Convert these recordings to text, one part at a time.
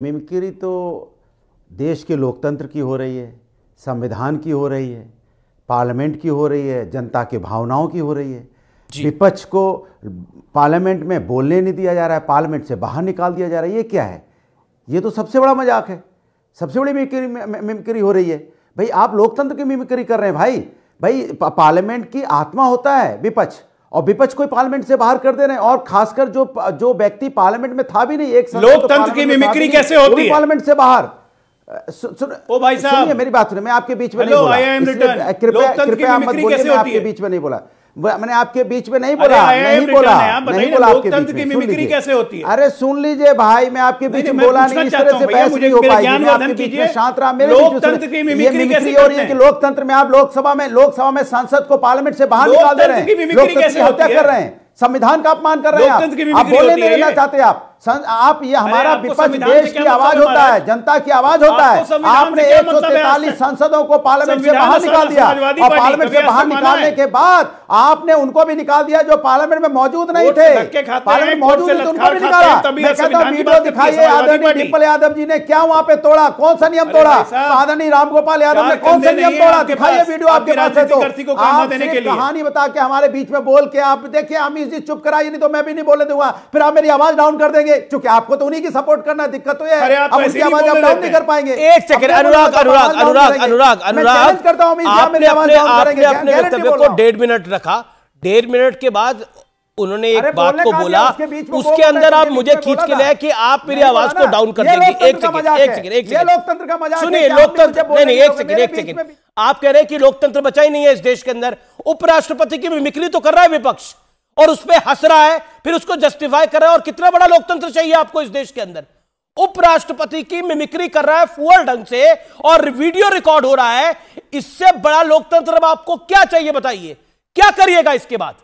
Mimicry तो देश के लोकतंत्र की हो रही है, संविधान की हो रही है, पार्लियामेंट की हो रही है, जनता के भावनाओं की हो रही है। विपक्ष को पार्लियामेंट में बोलने नहीं दिया जा रहा है, पार्लियामेंट से बाहर निकाल दिया जा रहा है। ये क्या है? ये तो सबसे बड़ा मजाक है, सबसे बड़ी मिमिक्री हो रही है। भाई आप लोकतंत्र की मिमिक्री कर रहे हैं। भाई पार्लियामेंट की आत्मा होता है विपक्ष, और विपक्ष को पार्लियामेंट से बाहर कर दे रहे हैं। और खासकर जो व्यक्ति पार्लियामेंट में था भी नहीं, एक लोकतंत्र की मिमिक्री कैसे होती है? पार्लियामेंट से बाहर। ओ भाई साहब, सुनिए मेरी बात सुनिए, मैं आपके बीच में नहीं बोला, कृपया मत बोलिए, मैं आपके बीच में नहीं बोला, मैंने आपके बीच में नहीं बोला, नहीं बोला। लोकतंत्र की मिमिक्री कैसे होती है? अरे सुन लीजिए भाई, मैं आपके बीच में बोला नहीं, इस तरह से बहस नहीं हो पाएगी। मैं आपके बीच में शांत रहा। मेरे लोकतंत्र की मिमिक्री कैसे हो रही है कि लोकतंत्र में आप लोकसभा में सांसद को पार्लियामेंट से बाहर निकाल दे रहे हैं, लोकतंत्र की हत्या कर रहे हैं, संविधान का अपमान कर रहे हैं। आप बोलने नहीं देना चाहते। आप ये हमारा विपक्ष देश की आवाज होता है, जनता की आवाज होता है। आपने 143 सांसदों को पार्लियामेंट से बाहर निकाल दिया, और पार्लियामेंट से बाहर निकालने के बाद आपने उनको भी निकाल दिया जो पार्लियामेंट में मौजूद नहीं थे। पार्लियामेंट मौजूद थे, उनको भी निकाला। मैं कहता हूं वीडियो दिखाइए, आदरणीय डिम्पल यादव जी ने क्या वहां पे तोड़ा, कौन सा नियम तोड़ा? आदरणीय रामगोपाल यादव ने कौन सा नियम तोड़ा? दिखाइए वीडियो आपके पास है तो। आप कहानी बता के हमारे बीच में बोल के आप देखिए, हम इसी चुप कराइए, नहीं तो मैं भी नहीं बोलने दूंगा। फिर आप मेरी आवाज डाउन कर देंगे, क्योंकि आपको तो उन्हीं की सपोर्ट करना। दिक्कत तो ये है, आप उनकी आवाज आप डाउन नहीं कर पाएंगे। एक सेकंड, अनुराग करता हूं, आपने अपने वक्तव्य को 1.5 मिनट रखा। 1.5 मिनट के बाद उन्होंने एक बात को बोला, उसके अंदर आप मुझे खींच के ले कि आप मेरी आवाज को डाउन कर देंगे। एक सेकंड, लोकतंत्र का मजाक सुनिए, लोकतंत्र नहीं, एक सेकंड। आप कह रहे हैं कि लोकतंत्र बचा ही नहीं है इस देश के अंदर। उपराष्ट्रपति की मिमिक्री तो कर रहा है विपक्ष, और उस पर हंस रहा है, फिर उसको जस्टिफाई कर रहा है। और कितना बड़ा लोकतंत्र चाहिए आपको इस देश के अंदर? उपराष्ट्रपति की मिमिक्री कर रहा है फुअर ढंग से, और वीडियो रिकॉर्ड हो रहा है। इससे बड़ा लोकतंत्र अब आपको क्या चाहिए बताइए? क्या करिएगा इसके बाद?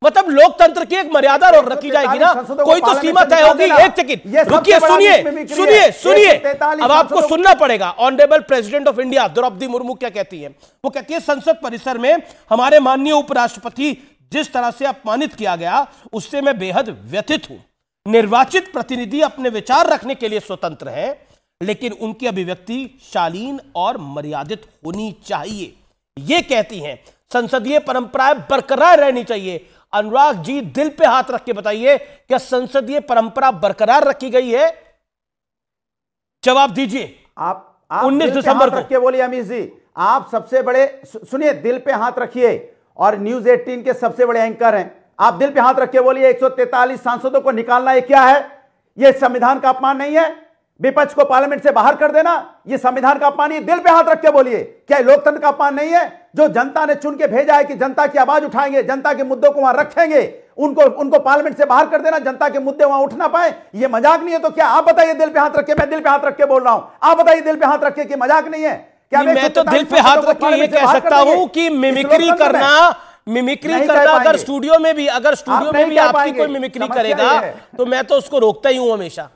मतलब लोकतंत्र की एक मर्यादा और रखी जाएगी ना, कोई तो सीमा तय होगी। एक सेकंड रुकिए, सुनिए। अब आपको सुनना पड़ेगा। Honourable president of India Droupadi Murmu क्या कहती है? वो कहती है, संसद परिसर में हमारे माननीय उपराष्ट्रपति जिस तरह से अपमानित किया गया, उससे मैं बेहद व्यथित हूं। निर्वाचित प्रतिनिधि अपने विचार रखने के लिए स्वतंत्र है, लेकिन उनकी अभिव्यक्ति शालीन और मर्यादित होनी चाहिए। ये कहती हैं संसदीय परंपराएं बरकरार रहनी चाहिए। अनुराग जी, दिल पे हाथ रख के बताइए, क्या संसदीय परंपरा बरकरार रखी गई है? जवाब दीजिए। आप 19 दिसंबर को के बोलिए अमीश जी, आप सबसे बड़े, सुनिए, दिल पे हाथ रखिए, और न्यूज 18 के सबसे बड़े एंकर हैं। आप दिल पे हाथ रख के बोलिए, 143 सांसदों को निकालना ये क्या है? ये संविधान का अपमान नहीं है? विपक्ष को पार्लियामेंट से बाहर कर देना ये संविधान का अपमान? ये दिल पे हाथ रख के बोलिए, क्या लोकतंत्र का अपमान नहीं है? जो जनता ने चुन के भेजा है कि जनता की आवाज उठाएंगे, जनता के मुद्दों को वहां रखेंगे, उनको पार्लियामेंट से बाहर कर देना, जनता के मुद्दे वहां उठ ना पाए, ये मजाक नहीं है तो क्या? आप बताइए, दिल पे हाथ रख के, मैं दिल पे हाथ रख के बोल रहा हूं, आप बताइए दिल पे हाथ रख के कि मजाक नहीं है क्या? मैं तो दिल पे हाथ रख के ये कह सकता हूं कि मिमिक्री करना अगर स्टूडियो में भी आपकी कोई मिमिक्री करेगा तो मैं तो उसको रोकता ही हूं हमेशा।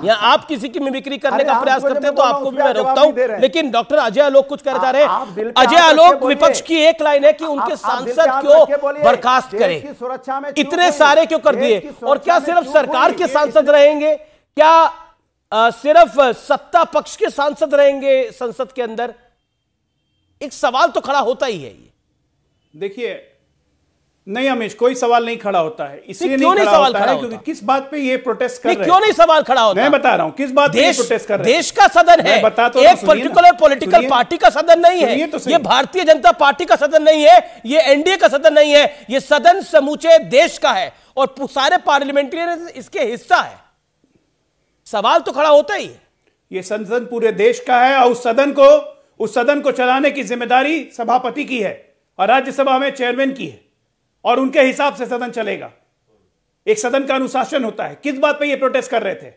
या आप किसी की मिमिक्री करने का प्रयास करते हैं तो आपको भी मैं रोकता हूं। लेकिन डॉक्टर अजय आलोक कुछ कह जा रहे हैं। अजय आलोक, विपक्ष की एक लाइन है कि उनके सांसद क्यों बर्खास्त करें, इतने सारे क्यों कर दिए? और क्या सिर्फ सरकार के सांसद रहेंगे? क्या सिर्फ सत्ता पक्ष के सांसद रहेंगे संसद के अंदर? एक सवाल तो खड़ा होता ही है। देखिए, नहीं अमीश, कोई सवाल नहीं खड़ा होता है। इसलिए क्यों नहीं सवाल खड़ा होता? क्योंकि किस बात पे ये प्रोटेस्ट कर रहे हैं? क्यों नहीं सवाल खड़ा होता? मैं बता रहा हूं किस बात पे ये प्रोटेस्ट कर रहे हैं। देश का सदन है, एक पर्टिकुलर पॉलिटिकल पार्टी का सदन नहीं है। ये भारतीय जनता पार्टी का सदन नहीं है, ये एनडीए का सदन नहीं है, ये सदन समूचे देश का है, और सारे पार्लियामेंटेरियन इसके हिस्सा है। सवाल तो खड़ा होता ही है। ये सदन पूरे देश का है, और उस सदन को चलाने की जिम्मेदारी सभापति की है, और राज्यसभा में चेयरमैन की है, और उनके हिसाब से सदन चलेगा। एक सदन का अनुशासन होता है। किस बात पे ये प्रोटेस्ट कर रहे थे?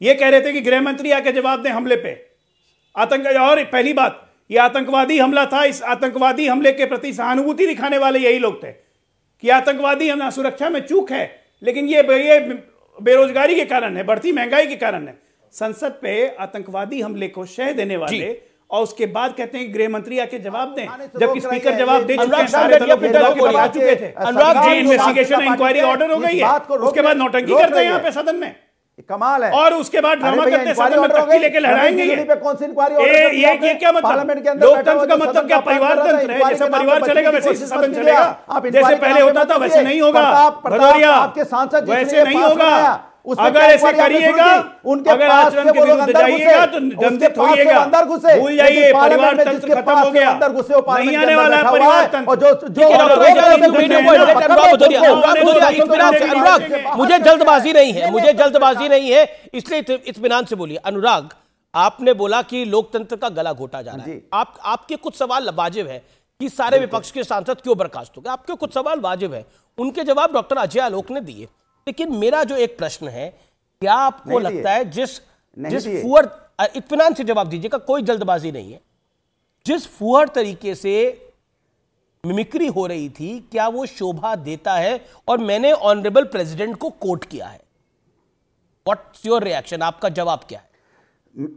ये कह रहे थे कि गृह मंत्री आके जवाब दें हमले पे, और पहली बात, ये आतंकवादी हमला था। इस आतंकवादी हमले के प्रति सहानुभूति दिखाने वाले यही लोग थे कि आतंकवादी हमला, सुरक्षा में चूक है, लेकिन ये बेरोजगारी के कारण है, बढ़ती महंगाई के कारण है। संसद पे आतंकवादी हमले को शह देने वाले, और उसके बाद कहते हैं गृह मंत्री आके जवाब दें, जबकि स्पीकर जवाब दे चुके हैं, सारे दलों के आ चुके थे। Anurag ji, investigation inquiry order हो गई है, उसके बाद नौटंकी करते हैं यहाँ पे सदन में। कमाल है। और उसके बाद ड्रामा करते सदन में तख्ती लेके लहराएंगे ये कौन सी इंक्वायरी ये क्या मतलब? लोकतंत्र का मतलब क्या परिवार तंत्र है? जैसे परिवार चलेगा वैसे ही सदन चलेगा, जैसे पहले होता था वैसे नहीं होगा भदौरिया, आपके सांसद वैसे नहीं होगा। अगर ऐसे करिएगा, अगर आचरण के विरुद्ध जाइएगा तो दंडित होइएगा। भूल जाइए परिवार तंत्र खत्म हो गया, नहीं आने वाला है परिवार तंत्र। मुझे जल्दबाजी नहीं है, मुझे जल्दबाजी नहीं है, इसलिए इत्मीनान से बोलिए। अनुराग, आपने बोला कि लोकतंत्र का गला घोटा जा रहा है। आपके कुछ सवाल वाजिब है कि सारे विपक्ष के सांसद क्यों बर्खास्त हो गए, आपके कुछ सवाल वाजिब है, उनके जवाब डॉक्टर अजय आलोक ने दिए। लेकिन मेरा जो एक प्रश्न है, क्या आपको लगता है जिस फुहर, इत्मीनान से जवाब दीजिएगा, कोई जल्दबाजी नहीं है, जिस फुहर तरीके से मिमिक्री हो रही थी, क्या वो शोभा देता है? और मैंने ऑनरेबल प्रेसिडेंट को कोट किया है। व्हाट्स योर रिएक्शन, आपका जवाब क्या है?